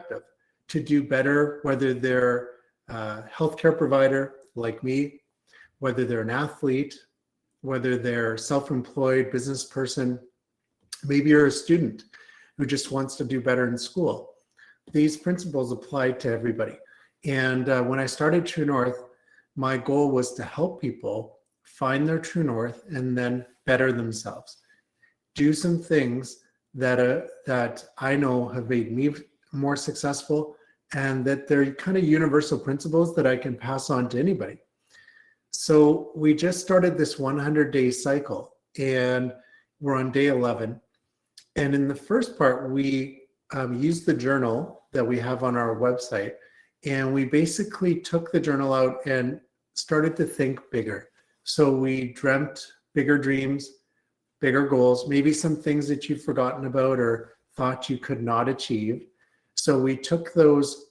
effective to do better, whether they're a healthcare provider like me, whether they're an athlete, whether they're self-employed business person, maybe you're a student who just wants to do better in school. These principles apply to everybody. And when I started True North, my goal was to help people find their true north and then better themselves. Do some things that I know have made me more successful, and that they're kind of universal principles that I can pass on to anybody. So we just started this 100-day cycle, and we're on day 11. And in the first part, we used the journal that we have on our website, and we basically took the journal out and started to think bigger. So we dreamt bigger dreams, bigger goals, maybe some things that you've forgotten about or thought you could not achieve. So we took those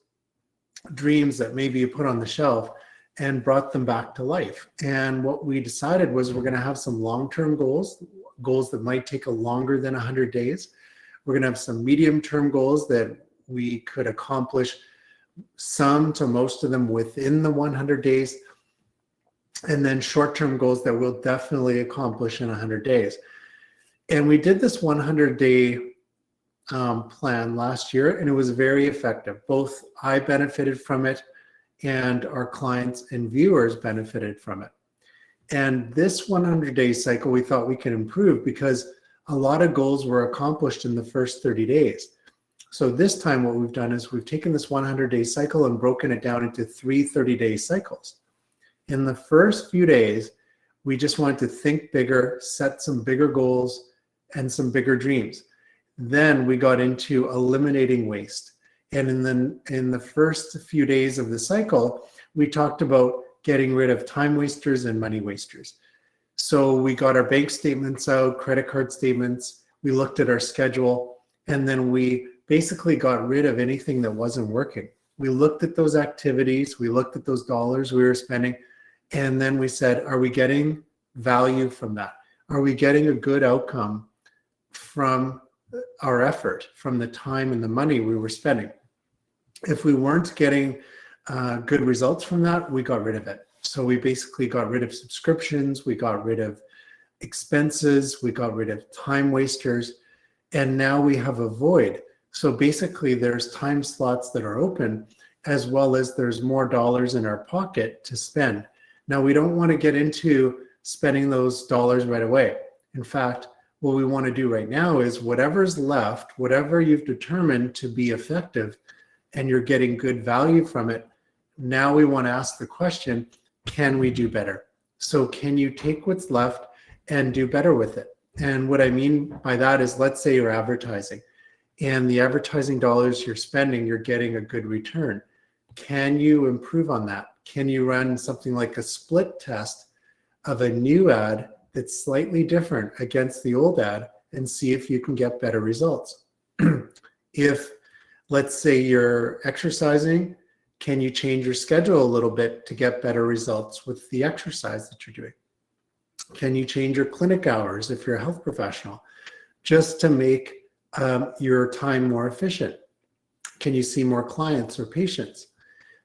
dreams that maybe you put on the shelf and brought them back to life. And what we decided was we're going to have some long-term goals that might take a longer than 100 days. We're going to have some medium-term goals that we could accomplish some to most of them within the 100 days. And then short-term goals that we'll definitely accomplish in 100 days. And we did this 100-day plan last year, and it was very effective. Both I benefited from it, and our clients and viewers benefited from it. And this 100-day cycle, we thought we could improve because a lot of goals were accomplished in the first 30 days. So this time what we've done is we've taken this 100-day cycle and broken it down into 3 30-day cycles. In the first few days, we just wanted to think bigger, set some bigger goals and some bigger dreams. Then we got into eliminating waste. And in the first few days of the cycle, we talked about getting rid of time wasters and money wasters. So we got our bank statements out, credit card statements, we looked at our schedule, and then we basically got rid of anything that wasn't working. We looked at those activities, we looked at those dollars we were spending, and then we said, are we getting value from that? Are we getting a good outcome from our effort, from the time and the money we were spending? If we weren't getting good results from that, we got rid of it. So we basically got rid of subscriptions, we got rid of expenses, we got rid of time wasters, and now we have a void. So basically there's time slots that are open, as well as there's more dollars in our pocket to spend. Now we don't want to get into spending those dollars right away. In fact, what we want to do right now is whatever's left, whatever you've determined to be effective and you're getting good value from it, now we want to ask the question, can we do better? So can you take what's left and do better with it? And what I mean by that is, let's say you're advertising and the advertising dollars you're spending, you're getting a good return. Can you improve on that? Can you run something like a split test of a new ad that's slightly different against the old ad and see if you can get better results? If, let's say you're exercising, can you change your schedule a little bit to get better results with the exercise that you're doing? Can you change your clinic hours if you're a health professional, just to make your time more efficient? Can you see more clients or patients?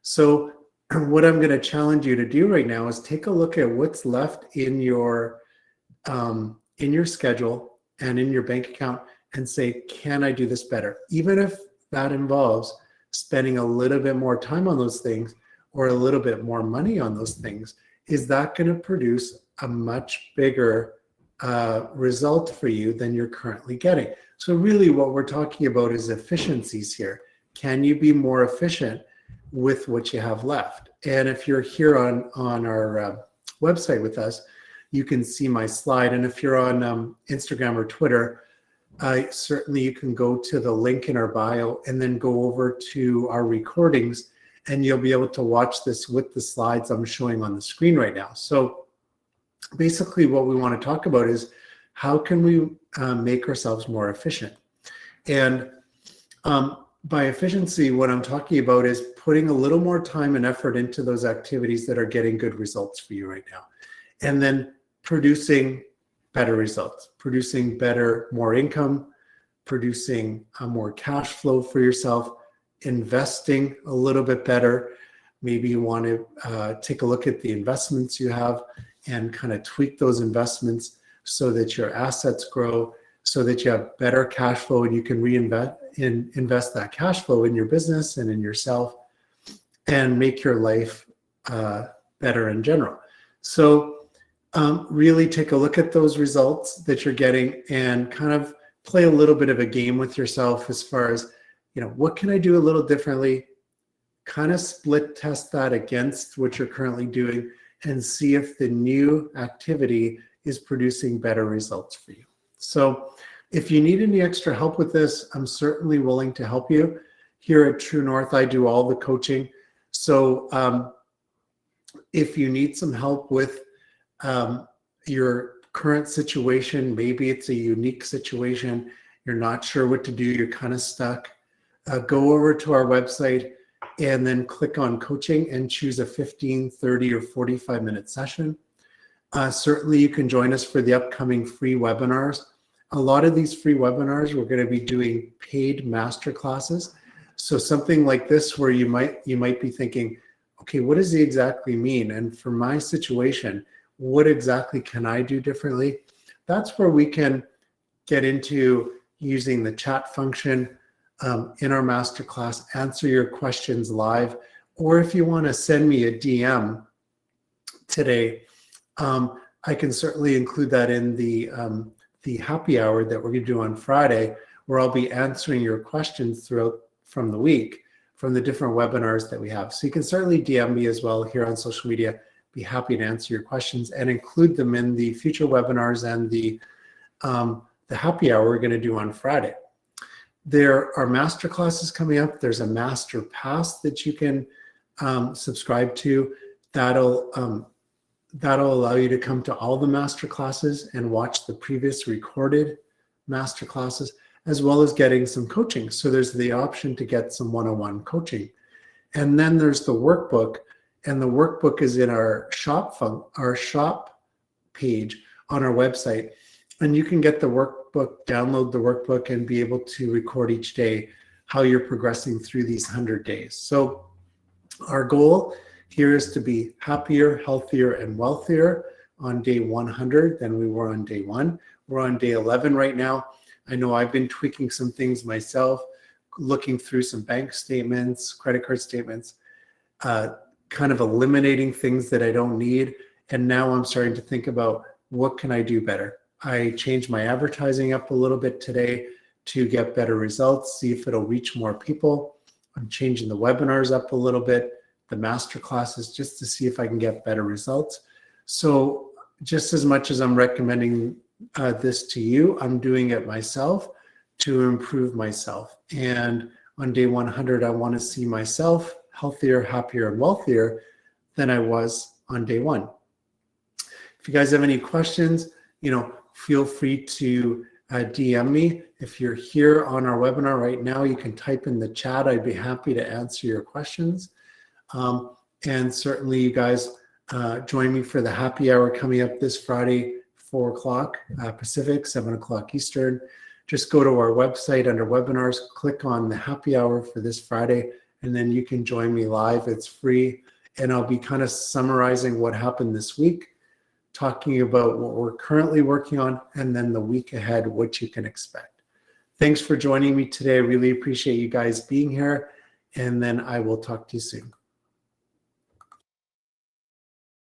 So what I'm going to challenge you to do right now is take a look at what's left in your schedule and in your bank account and say, can I do this better? Even if that involves spending a little bit more time on those things or a little bit more money on those things, is that going to produce a much bigger result for you than you're currently getting? So really what we're talking about is efficiencies here. Can you be more efficient with what you have left? And if you're here on our website with us, you can see my slide. And if you're on Instagram or Twitter, certainly you can go to the link in our bio and then go over to our recordings, and you'll be able to watch this with the slides I'm showing on the screen right now. So basically what we want to talk about is how can we make ourselves more efficient? And by efficiency, what I'm talking about is putting a little more time and effort into those activities that are getting good results for you right now. And then producing better results, producing better, more income, producing more cash flow for yourself, investing a little bit better. Maybe you want to take a look at the investments you have and kind of tweak those investments so that your assets grow, so that you have better cash flow and you can invest that cash flow in your business and in yourself and make your life better in general. So really take a look at those results that you're getting and kind of play a little bit of a game with yourself as far as, what can I do a little differently? Kind of split test that against what you're currently doing and see if the new activity is producing better results for you. So if you need any extra help with this, I'm certainly willing to help you. Here at True North, I do all the coaching. So if you need some help with your current situation, maybe it's a unique situation, you're not sure what to do, you're kind of stuck, go over to our website and then click on coaching and choose a 15, 30, or 45-minute session. Certainly you can join us for the upcoming free webinars. A lot of these free webinars, we're going to be doing paid masterclasses. So something like this where you might be thinking, okay, what does it exactly mean? And for my situation, what exactly can I do differently? That's where we can get into using the chat function in our masterclass, answer your questions live, or if you want to send me a DM today, I can certainly include that in the happy hour that we're going to do on Friday, where I'll be answering your questions throughout from the week from the different webinars that we have. So you can certainly DM me as well here on social media. Be happy to answer your questions and include them in the future webinars and the happy hour we're going to do on Friday. There are master classes coming up. There's a master pass that you can subscribe to. That'll allow you to come to all the master classes and watch the previous recorded master classes, as well as getting some coaching. So there's the option to get some one-on-one coaching. And then there's the workbook, and the workbook is in our shop page on our website. And you can get the workbook, download the workbook, and be able to record each day how you're progressing through these 100 days. So our goal here is to be happier, healthier, and wealthier on day 100 than we were on day 1. We're on day 11 right now. I know I've been tweaking some things myself, looking through some bank statements, credit card statements, kind of eliminating things that I don't need. And now I'm starting to think about what can I do better. I changed my advertising up a little bit today to get better results, see if it'll reach more people. I'm changing the webinars up a little bit, the master classes, just to see if I can get better results. So just as much as I'm recommending this to you, I'm doing it myself to improve myself. And on day 100, I want to see myself healthier, happier, and wealthier than I was on day 1. If you guys have any questions, feel free to DM me. If you're here on our webinar right now, you can type in the chat. I'd be happy to answer your questions. And certainly you guys join me for the happy hour coming up this Friday, 4 o'clock Pacific, 7 o'clock Eastern. Just go to our website under webinars, click on the happy hour for this Friday, and then you can join me live. It's free. And I'll be kind of summarizing what happened this week, talking about what we're currently working on, and then the week ahead, what you can expect. Thanks for joining me today. I really appreciate you guys being here. And then I will talk to you soon.